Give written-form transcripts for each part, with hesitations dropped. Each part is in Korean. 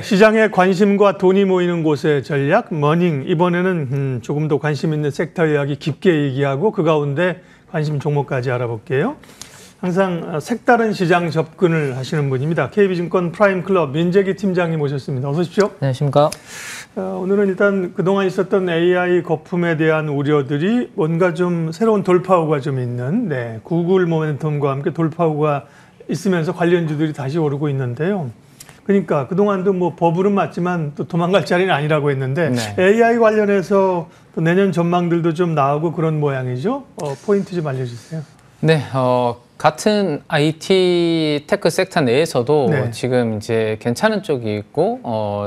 시장에 관심과 돈이 모이는 곳의 전략, 머닝. 이번에는 조금 더 관심 있는 섹터 이야기 깊게 얘기하고 그 가운데 관심 종목까지 알아볼게요. 항상 색다른 시장 접근을 하시는 분입니다. KB증권 프라임클럽 민재기 팀장님 모셨습니다. 어서 오십시오. 안녕하십니까. 오늘은 일단 그동안 있었던 AI 거품에 대한 우려들이 뭔가 좀 새로운 돌파구가 좀 있는 구글 모멘텀과 함께 돌파구가 있으면서 관련주들이 다시 오르고 있는데요. 그러니까 그동안도 뭐 버블은 맞지만 또 도망갈 자리는 아니라고 했는데 AI 관련해서 또 내년 전망들도 좀 나오고 그런 모양이죠. 포인트 좀 알려주세요. 네, 같은 IT 테크 섹터 내에서도 지금 이제 괜찮은 쪽이 있고,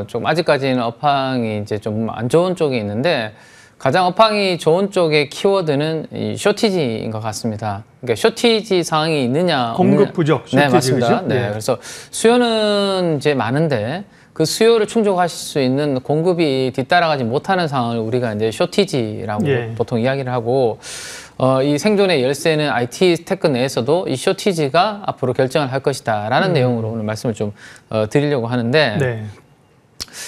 좀 아직까지는 업황이 이제 좀 안 좋은 쪽이 있는데, 가장 업황이 좋은 쪽의 키워드는 이 쇼티지인 것 같습니다. 그러니까 쇼티지 상황이 있느냐, 공급 부족, 쇼티지. 네, 맞습니다. 네, 그래서 수요는 이제 많은데 그 수요를 충족하실 수 있는 공급이 뒤따라가지 못하는 상황을 우리가 이제 쇼티지라고 보통 이야기를 하고, 이 생존의 열쇠는 IT 테크 내에서도 이 쇼티지가 앞으로 결정을 할 것이다라는 내용으로 오늘 말씀을 좀 드리려고 하는데.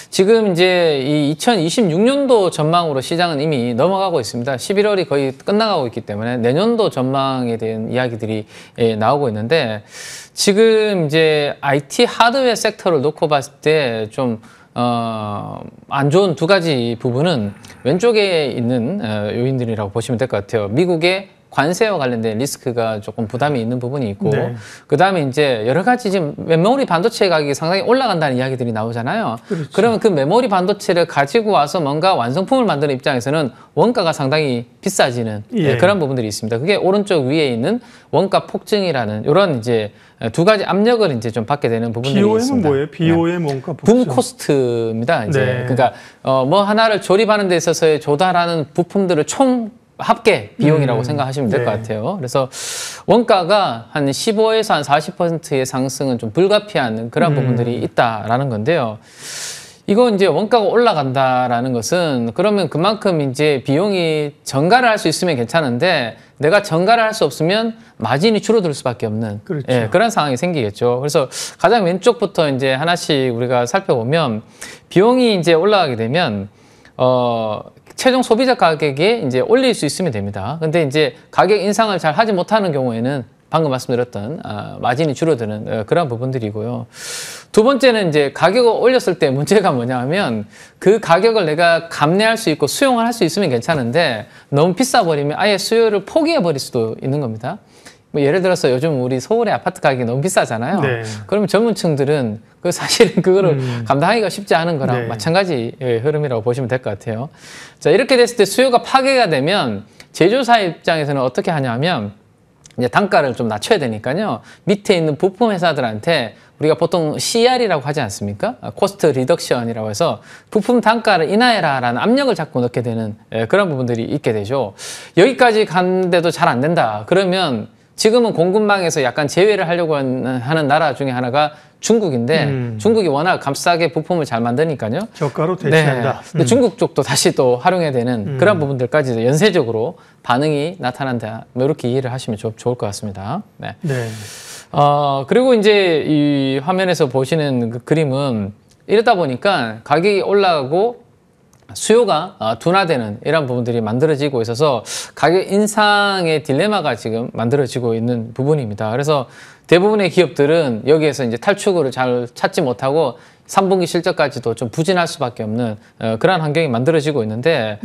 지금 이제 이 2026년도 전망으로 시장은 이미 넘어가고 있습니다. 11월이 거의 끝나가고 있기 때문에 내년도 전망에 대한 이야기들이 나오고 있는데, 지금 이제 IT 하드웨어 섹터를 놓고 봤을 때 좀 안 좋은 두 가지 부분은 왼쪽에 있는 요인들이라고 보시면 될 것 같아요. 미국의 관세와 관련된 리스크가 조금 부담이 있는 부분이 있고, 그 다음에 이제 여러 가지 지금 메모리 반도체 가격이 상당히 올라간다는 이야기들이 나오잖아요. 그렇죠. 그러면 그 메모리 반도체를 가지고 와서 뭔가 완성품을 만드는 입장에서는 원가가 상당히 비싸지는 그런 부분들이 있습니다. 그게 오른쪽 위에 있는 원가 폭증이라는 이런 이제 두 가지 압력을 이제 좀 받게 되는 부분들이 BOM은 있습니다. 뭐예요? BOM 원가 폭증. 붐 코스트입니다. 이제 그러니까 뭐 하나를 조립하는 데 있어서의 조달하는 부품들을 총 합계 비용이라고 생각하시면 될 것 같아요. 그래서 원가가 한 15에서 한 40%의 상승은 좀 불가피한 그런 부분들이 있다라는 건데요. 이거 이제 원가가 올라간다라는 것은 그러면 그만큼 이제 비용이 전가를 할 수 있으면 괜찮은데, 내가 전가를 할 수 없으면 마진이 줄어들 수밖에 없는 그런 상황이 생기겠죠. 그래서 가장 왼쪽부터 이제 하나씩 우리가 살펴보면, 비용이 이제 올라가게 되면 최종 소비자 가격에 이제 올릴 수 있으면 됩니다. 근데 이제 가격 인상을 잘 하지 못하는 경우에는 방금 말씀드렸던 마진이 줄어드는 그런 부분들이고요. 두 번째는 이제 가격을 올렸을 때 문제가 뭐냐면, 그 가격을 내가 감내할 수 있고 수용을 할 수 있으면 괜찮은데 너무 비싸 버리면 아예 수요를 포기해 버릴 수도 있는 겁니다. 뭐 예를 들어서 요즘 우리 서울의 아파트 가격이 너무 비싸잖아요. 그러면 젊은 층들은 사실은 그거를 감당하기가 쉽지 않은 거랑 마찬가지 흐름이라고 보시면 될 것 같아요. 자, 이렇게 됐을 때 수요가 파괴가 되면 제조사 입장에서는 어떻게 하냐면, 이제 단가를 좀 낮춰야 되니까요. 밑에 있는 부품 회사들한테 우리가 보통 CR이라고 하지 않습니까? 코스트 리덕션이라고 해서 부품 단가를 인하해라라는 압력을 자꾸 넣게 되는 그런 부분들이 있게 되죠. 여기까지 갔는데도 잘 안 된다. 그러면 지금은 공급망에서 약간 제외를 하려고 하는 나라 중에 하나가 중국인데, 중국이 워낙 값싸게 부품을 잘 만드니까요. 저가로 대체한다. 근데 중국 쪽도 다시 또 활용해야 되는 그런 부분들까지 연쇄적으로 반응이 나타난다. 뭐 이렇게 이해를 하시면 좋을 것 같습니다. 그리고 이제 이 화면에서 보시는 그 그림은 이러다 보니까 가격이 올라가고 수요가 둔화되는 이런 부분들이 만들어지고 있어서 가격 인상의 딜레마가 지금 만들어지고 있는 부분입니다. 그래서 대부분의 기업들은 여기에서 이제 탈출구를 잘 찾지 못하고 3분기 실적까지도 좀 부진할 수밖에 없는 그런 환경이 만들어지고 있는데,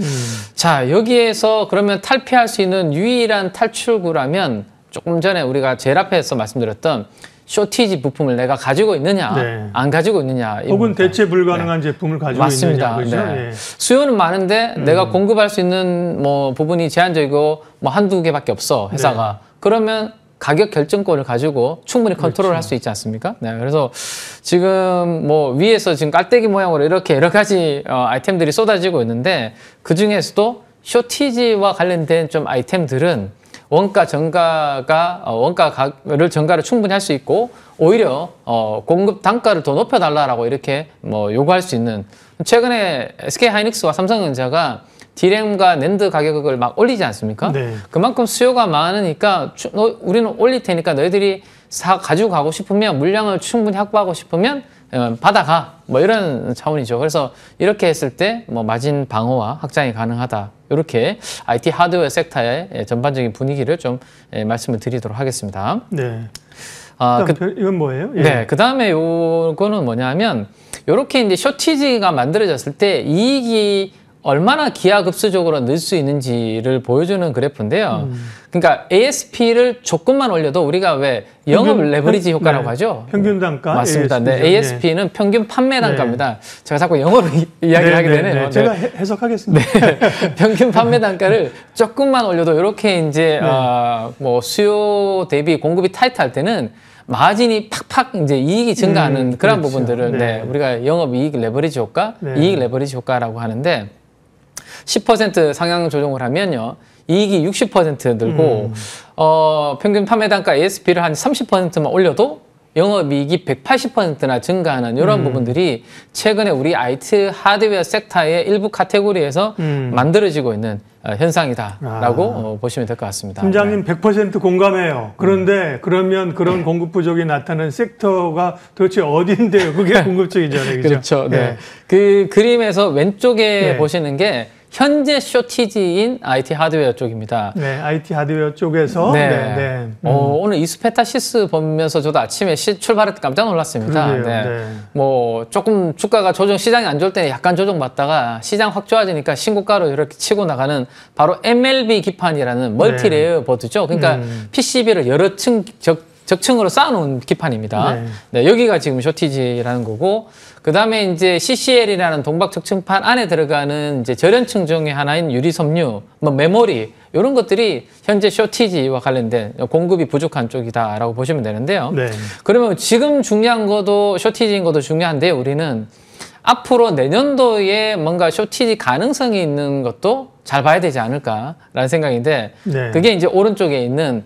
자, 여기에서 그러면 탈피할 수 있는 유일한 탈출구라면 조금 전에 우리가 제일 앞에서 말씀드렸던 쇼티지 부품을 내가 가지고 있느냐, 안 가지고 있느냐. 혹은 대체 불가능한 제품을 가지고 있느냐. 그렇죠? 수요는 많은데 내가 공급할 수 있는 뭐 부분이 제한적이고 뭐 한두 개밖에 없어, 회사가. 그러면 가격 결정권을 가지고 충분히 컨트롤할 수 있지 않습니까? 그래서 지금 뭐 위에서 지금 깔때기 모양으로 이렇게 여러 가지 아이템들이 쏟아지고 있는데, 그 중에서도 쇼티지와 관련된 좀 아이템들은 원가 전가가 원가를 전가를 충분히 할 수 있고, 오히려 공급 단가를 더 높여달라라고 이렇게 뭐 요구할 수 있는, 최근에 SK 하이닉스와 삼성전자가 디램과 낸드 가격을 막 올리지 않습니까? 그만큼 수요가 많으니까 우리는 올릴 테니까 너희들이 가지고 가고 싶으면, 물량을 충분히 확보하고 싶으면 받아가 뭐 이런 차원이죠. 그래서 이렇게 했을 때 뭐 마진 방어와 확장이 가능하다. 이렇게 IT 하드웨어 섹터의 전반적인 분위기를 좀 말씀을 드리도록 하겠습니다. 네. 이건 뭐예요? 예. 네, 그 다음에 요거는 뭐냐면 이렇게 이제 쇼티지가 만들어졌을 때 이익이 얼마나 기하급수적으로 늘 수 있는지를 보여주는 그래프인데요. 그러니까 ASP를 조금만 올려도 우리가 왜 영업 레버리지 효과라고 하죠. 평균 단가. 맞습니다. 네, ASP는 평균 판매 단가입니다. 제가 자꾸 영어로 이야기를 하게 되네요. 제가 해석하겠습니다. 평균 판매 단가를 조금만 올려도 이렇게 이제 뭐 수요 대비 공급이 타이트할 때는 마진이 팍팍 이제 이익이 증가하는 그런 그렇죠. 부분들을 우리가 영업 이익 레버리지 효과, 이익 레버리지 효과라고 하는데 10% 상향 조정을 하면요. 이익이 60% 늘고 평균 판매 단가 ASP를 한 30%만 올려도 영업이익이 180%나 증가하는 이런 부분들이 최근에 우리 IT 하드웨어 섹터의 일부 카테고리에서 만들어지고 있는 현상이다라고 보시면 될 것 같습니다. 팀장님 100% 공감해요. 그런데 그러면 그런 공급 부족이 나타나는 섹터가 도대체 어디인데요? 그게 궁금증이잖아요. 그렇죠. 네. 그 그림에서 왼쪽에 보시는 게 현재 쇼티지인 IT 하드웨어 쪽입니다. 네, IT 하드웨어 쪽에서. 오늘 이스페타시스 보면서 저도 아침에 출발할 때 깜짝 놀랐습니다. 뭐 조금 주가가 시장이 안 좋을 때는 약간 조정받다가 시장 확 좋아지니까 신고가로 이렇게 치고 나가는 바로 MLB 기판이라는 멀티레이어 보드죠. 그러니까 PCB를 여러 적층으로 쌓아놓은 기판입니다. 여기가 지금 쇼티지라는 거고, 그 다음에 이제 CCL이라는 동박 적층판 안에 들어가는 이제 절연층 중에 하나인 유리섬유, 뭐 메모리, 이런 것들이 현재 쇼티지와 관련된 공급이 부족한 쪽이다라고 보시면 되는데요. 그러면 지금 중요한 것도 쇼티지인 것도 중요한데 우리는 앞으로 내년도에 뭔가 쇼티지 가능성이 있는 것도 잘 봐야 되지 않을까라는 생각인데 그게 이제 오른쪽에 있는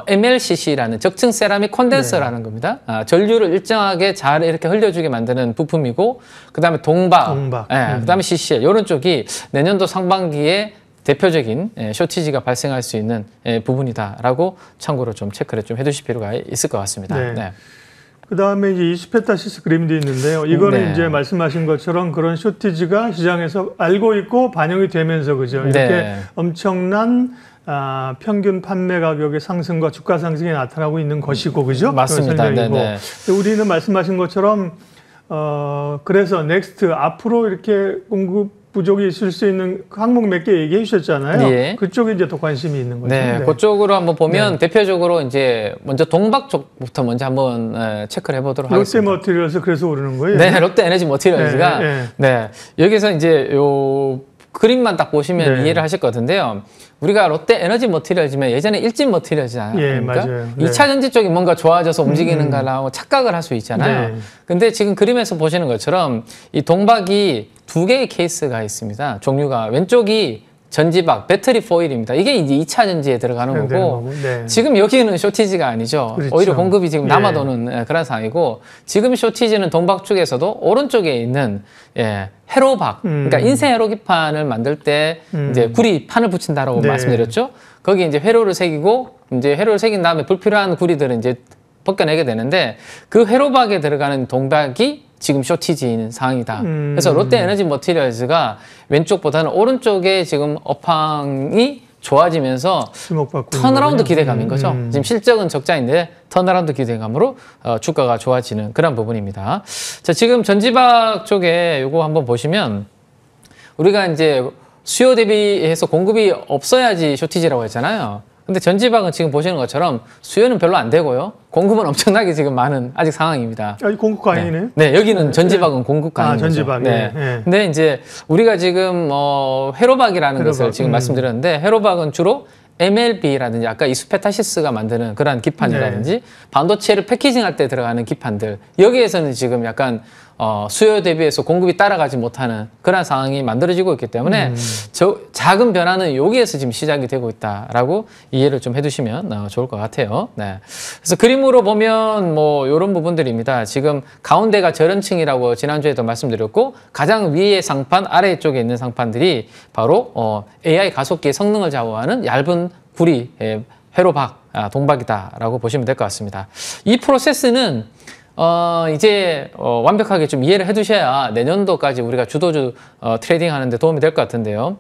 MLCC라는 적층 세라믹 콘덴서라는 겁니다. 전류를 일정하게 잘 이렇게 흘려주게 만드는 부품이고, 그 다음에 동박. 그 다음에 CCL. 이런 쪽이 내년도 상반기에 대표적인 쇼티지가 발생할 수 있는 부분이다라고 참고로 좀 체크를 좀 해두실 필요가 있을 것 같습니다. 그 다음에 이제 이스페타시스 그림도 있는데요. 이거는 이제 말씀하신 것처럼 그런 쇼티지가 시장에서 알고 있고 반영이 되면서 그죠. 이렇게 엄청난 평균 판매 가격의 상승과 주가 상승이 나타나고 있는 것이고, 그죠? 맞습니다. 우리는 말씀하신 것처럼, 그래서 넥스트 앞으로 이렇게 공급 부족이 있을 수 있는 항목 몇 개 얘기해 주셨잖아요. 그쪽에 이제 더 관심이 있는 거죠. 그쪽으로 한번 보면 대표적으로 이제 먼저 동박 쪽부터 먼저 한번 체크를 해보도록 하겠습니다. 롯데 머티리얼스 그래서 오르는 거예요? 롯데 에너지 머티리얼즈가 여기서 이제 요 그림만 딱 보시면 이해를 하실 것 같은데요. 우리가 롯데 에너지 머티리얼즈면 예전에 일진 머티리얼즈잖아요. 맞아요. 2차 전지 쪽이 뭔가 좋아져서 움직이는가라고 착각을 할 수 있잖아요. 근데 지금 그림에서 보시는 것처럼 이 동박이 두 개의 케이스가 있습니다. 종류가 왼쪽이 전지박, 배터리 포일입니다. 이게 이제 2차 전지에 들어가는 거고 지금 여기는 쇼티지가 아니죠. 오히려 공급이 지금 남아도는 그런 상황이고, 지금 쇼티지는 동박 쪽에서도 오른쪽에 있는 회로박, 그러니까 인쇄 회로 기판을 만들 때 이제 구리 판을 붙인다라고 말씀드렸죠. 거기 이제 회로를 새기고 이제 회로를 새긴 다음에 불필요한 구리들은 이제 벗겨내게 되는데 그 회로박에 들어가는 동박이 지금 쇼티지인 상황이다. 그래서 롯데 에너지 머티리얼즈가 왼쪽보다는 오른쪽에 지금 업황이 좋아지면서 턴어라운드 기대감인 거죠. 지금 실적은 적자인데 턴어라운드 기대감으로 주가가 좋아지는 그런 부분입니다. 자, 지금 전지박 쪽에 이거 한번 보시면 우리가 이제 수요 대비해서 공급이 없어야지 쇼티지라고 했잖아요. 근데 전지박은 지금 보시는 것처럼 수요는 별로 안 되고요. 공급은 엄청나게 지금 많은 아직 상황입니다. 공급 과잉이네요? 여기는 전지박은 공급 과잉이죠. 전지박. 근데 이제 우리가 지금 회로박이라는 것을 지금 말씀드렸는데, 회로박은 주로 MLB라든지 아까 이스페타시스가 만드는 그러한 기판이라든지 반도체를 패키징할 때 들어가는 기판들, 여기에서는 지금 약간 수요 대비해서 공급이 따라가지 못하는 그런 상황이 만들어지고 있기 때문에 작은 변화는 여기에서 지금 시작이 되고 있다라고 이해를 좀 해두시면 좋을 것 같아요. 그래서 그림으로 보면 뭐 이런 부분들입니다. 지금 가운데가 절연층이라고 지난주에도 말씀드렸고, 가장 위의 상판, 아래쪽에 있는 상판들이 바로 AI 가속기의 성능을 좌우하는 얇은 구리 회로박, 동박이다라고 보시면 될 것 같습니다. 이 프로세스는 이제 완벽하게 좀 이해를 해두셔야 내년도까지 우리가 주도주 트레이딩 하는데 도움이 될 것 같은데요.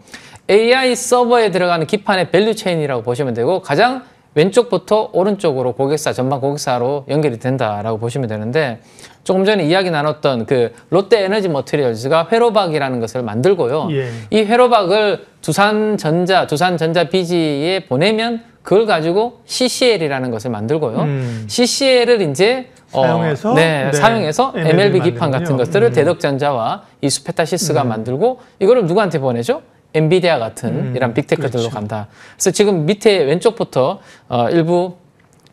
AI 서버에 들어가는 기판의 밸류 체인이라고 보시면 되고 가장 왼쪽부터 오른쪽으로 고객사, 전방 고객사로 연결이 된다라고 보시면 되는데 조금 전에 이야기 나눴던 그 롯데 에너지 머티리얼즈가 회로박이라는 것을 만들고요. 예. 이 회로박을 두산전자 비지에 보내면 그걸 가지고 CCL이라는 것을 만들고요. CCL을 이제 사용해서 사용해서 MLB 기판 같은 만드는군요. 것들을 대덕전자와 이 스페타시스가 만들고 이거를 누구한테 보내죠? 엔비디아 같은 이런 빅테크들로 그렇죠. 간다. 그래서 지금 밑에 왼쪽부터 일부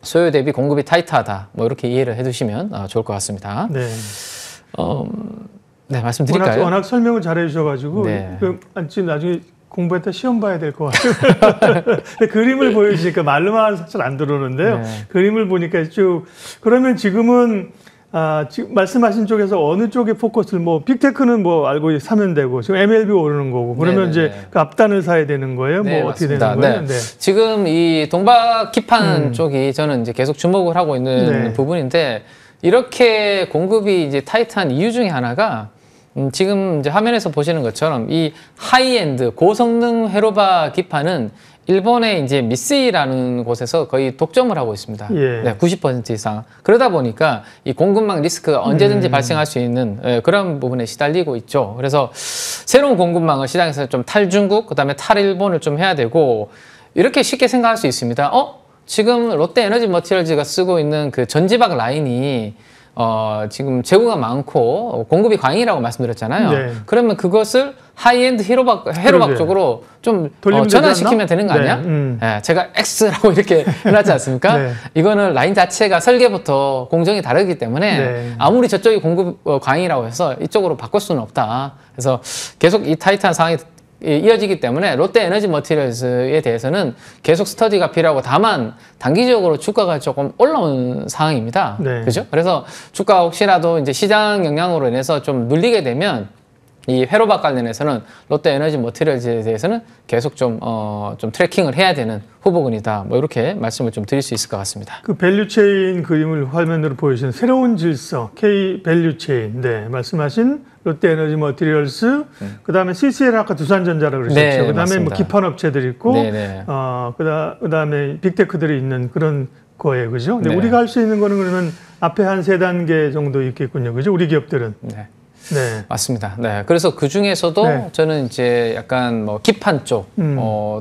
소요 대비 공급이 타이트하다. 뭐 이렇게 이해를 해두시면 좋을 것 같습니다. 네. 네, 말씀드릴까요? 워낙 설명을 잘해 주셔가지고 네. 지금 나중에 공부했다 시험 봐야 될 것 같아요. 그림을 보여주시니까 말로만 사실 안 들어오는데요. 네. 그림을 보니까 쭉 그러면 지금은 지금 말씀하신 쪽에서 어느 쪽에 포커스를 빅테크는 알고 사면 되고 지금 MLB 오르는 거고 그러면 이제 그 앞단을 사야 되는 거예요. 네, 어떻게 맞습니다. 되는 거예요? 네. 네. 지금 이 동박 기판 쪽이 저는 이제 계속 주목을 하고 있는 부분인데 이렇게 공급이 이제 타이트한 이유 중에 하나가 지금 이제 화면에서 보시는 것처럼 이 하이엔드 고성능 회로바 기판은 일본의 이제 미쓰이라는 곳에서 거의 독점을 하고 있습니다. 예. 네, 90% 이상. 그러다 보니까 이 공급망 리스크가 언제든지 발생할 수 있는 그런 부분에 시달리고 있죠. 그래서 새로운 공급망을 시장에서 좀 탈중국, 그다음에 탈일본을 좀 해야 되고 이렇게 쉽게 생각할 수 있습니다. 지금 롯데 에너지 머티리얼즈가 쓰고 있는 그 전지박 라인이 지금 재고가 많고 공급이 과잉이라고 말씀드렸잖아요. 네. 그러면 그것을 하이엔드 회로박 쪽으로 좀 전환시키면 되는 거 아니야? 네, 제가 X라고 이렇게 해놨지 않습니까? 네. 이거는 라인 자체가 설계부터 공정이 다르기 때문에 네. 아무리 저쪽이 공급 과잉이라고 해서 이쪽으로 바꿀 수는 없다. 그래서 계속 이 타이트한 상황이 이어지기 때문에 롯데 에너지 머티리얼즈에 대해서는 계속 스터디가 필요하고 다만 단기적으로 주가가 조금 올라온 상황입니다. 네. 그죠? 그래서 주가 혹시라도 이제 시장 영향으로 인해서 좀 눌리게 되면 이 회로박 관련해서는 롯데 에너지 머티리얼즈에 대해서는 계속 좀 트래킹을 해야 되는 후보군이다. 뭐 이렇게 말씀을 좀 드릴 수 있을 것 같습니다. 그 밸류체인 그림을 화면으로 보여주신 새로운 질서 K 밸류체인, 네 말씀하신 롯데 에너지 머티리얼스, 그다음에 CCL 아까 두산전자라고 그러셨죠. 네, 그다음에 맞습니다. 기판 업체들이 있고, 네네. 그다음에 빅테크들이 있는 그런 거예요, 그죠? 근데 네. 우리가 할 수 있는 거는 그러면 앞에 한 3단계 정도 있겠군요, 그죠? 우리 기업들은. 네. 네. 맞습니다. 네. 그래서 그 중에서도 네. 저는 이제 약간 기판 쪽,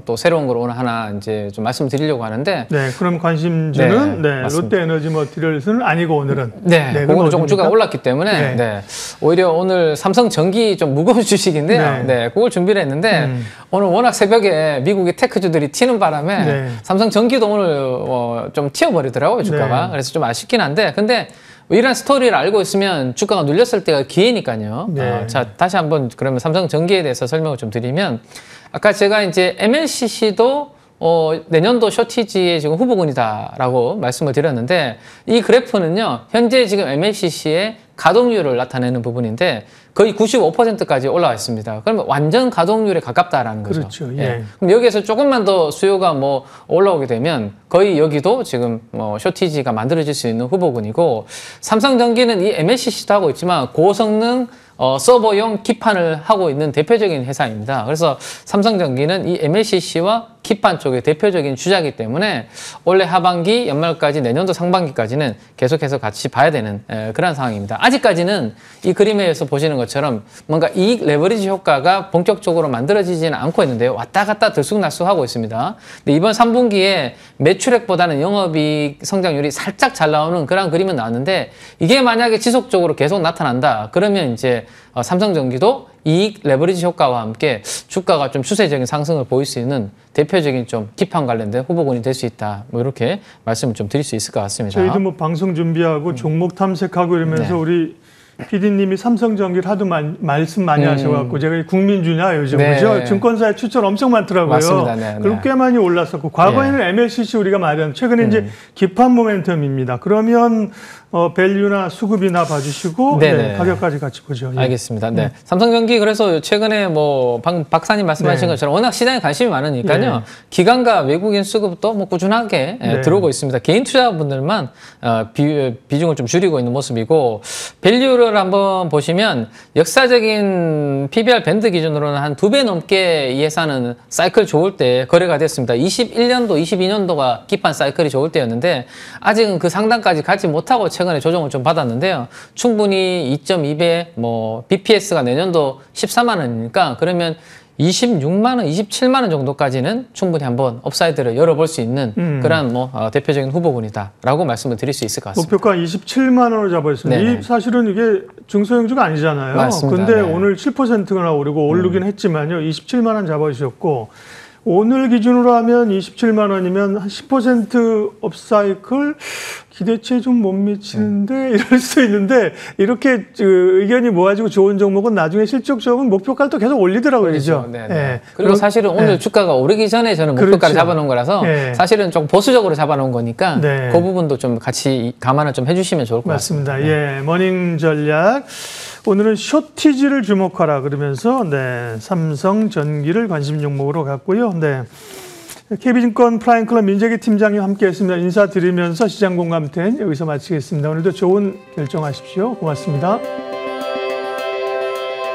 또 새로운 걸 오늘 하나 이제 좀 말씀드리려고 하는데. 네. 그럼 관심주는 네, 롯데 에너지 머티리얼스는 아니고 오늘은. 네. 그거는 조금 주가가 올랐기 때문에. 네. 네. 오히려 오늘 삼성전기 좀 무거운 주식인데요. 네. 그걸 준비를 했는데 오늘 워낙 새벽에 미국의 테크주들이 튀는 바람에 삼성전기도 오늘 좀 튀어버리더라고요, 주가가. 네. 그래서 좀 아쉽긴 한데. 근데 이런 스토리를 알고 있으면 주가가 눌렸을 때가 기회니까요. 네. 자, 다시 한번 그러면 삼성전기에 대해서 설명을 좀 드리면 아까 제가 이제 MLCC도 내년도 쇼티지의 지금 후보군이다라고 말씀을 드렸는데 이 그래프는요. 현재 지금 MLCC의 가동률을 나타내는 부분인데 거의 95%까지 올라와 있습니다. 그러면 완전 가동률에 가깝다라는 거죠. 그렇죠. 예. 그럼 여기에서 조금만 더 수요가 올라오게 되면 거의 여기도 지금 쇼티지가 만들어질 수 있는 후보군이고 삼성전기는 이 MLCC도 하고 있지만 고성능 서버용 기판을 하고 있는 대표적인 회사입니다. 그래서 삼성전기는 이 MLCC와 기판 쪽의 대표적인 주자이기 때문에 올해 하반기, 연말까지 내년도 상반기까지는 계속해서 같이 봐야 되는 그런 상황입니다. 아직까지는 이 그림에서 보시는 것처럼 뭔가 이익 레버리지 효과가 본격적으로 만들어지지는 않고 있는데요. 왔다 갔다 들쑥날쑥하고 있습니다. 근데 이번 3분기에 매출액보다는 영업이익 성장률이 살짝 잘 나오는 그런 그림은 나왔는데 이게 만약에 지속적으로 계속 나타난다. 그러면 이제 삼성전기도 이익 레버리지 효과와 함께 주가가 좀 추세적인 상승을 보일 수 있는 대표적인 좀 기판 관련된 후보군이 될 수 있다. 뭐 이렇게 말씀을 좀 드릴 수 있을 것 같습니다. 저희도 방송 준비하고 종목 탐색하고 이러면서 우리 PD님이 삼성전기를 하도 말씀 많이 하셔갖고 제가 국민주냐 요즘 그죠? 증권사에 추천 엄청 많더라고요. 맞습니다. 네, 그럼 꽤 많이 올랐었고 과거에는 MLCC 우리가 말한 최근에 이제 기판 모멘텀입니다. 그러면 밸류나 수급이나 봐주시고 네, 가격까지 같이 보죠. 예. 알겠습니다. 네. 삼성전기 그래서 최근에 뭐 박사님 말씀하신 것처럼 워낙 시장에 관심이 많으니까요. 기관과 외국인 수급도 뭐 꾸준하게 들어오고 있습니다. 개인 투자분들만 비중을 좀 줄이고 있는 모습이고 밸류를 한번 보시면 역사적인 PBR 밴드 기준으로는 한 2배 넘게 이 회사는 사이클 좋을 때 거래가 됐습니다. 21년도, 22년도가 깊은 사이클이 좋을 때였는데 아직은 그 상단까지 가지 못하고 최근에 조정을 좀 받았는데요. 충분히 2.2배, 뭐 BPS가 내년도 14만 원이니까 그러면 26만 원, 27만 원 정도까지는 충분히 한번 업사이드를 열어볼 수 있는 그런 뭐 대표적인 후보군이다라고 말씀을 드릴 수 있을 것 같습니다. 목표가 27만 원으로 잡아있습니다. 사실은 이게 중소형주가 아니잖아요. 맞습니다. 근데 오늘 7%나 오르고 오르긴 했지만요. 27만 원 잡아주셨고 오늘 기준으로 하면 27만 원이면 한 10% 업사이클 기대치에 좀 못 미치는데 이럴 수 있는데 이렇게 의견이 모아지고 좋은 종목은 나중에 실적적은 목표가를 또 계속 올리더라고요. 그렇죠? 네. 그리고 사실은 오늘 주가가 오르기 전에 저는 목표가를 잡아놓은 거라서 사실은 좀 보수적으로 잡아놓은 거니까 그 부분도 좀 같이 감안을 좀 해주시면 좋을 것 같습니다. 맞습니다. 예, 머닝 전략. 오늘은 쇼티지를 주목하라 그러면서 삼성전기를 관심 종목으로 갔고요. KB증권 프라임클럽 민재기 팀장님 함께했습니다. 인사드리면서 시장공감10 여기서 마치겠습니다. 오늘도 좋은 결정하십시오. 고맙습니다.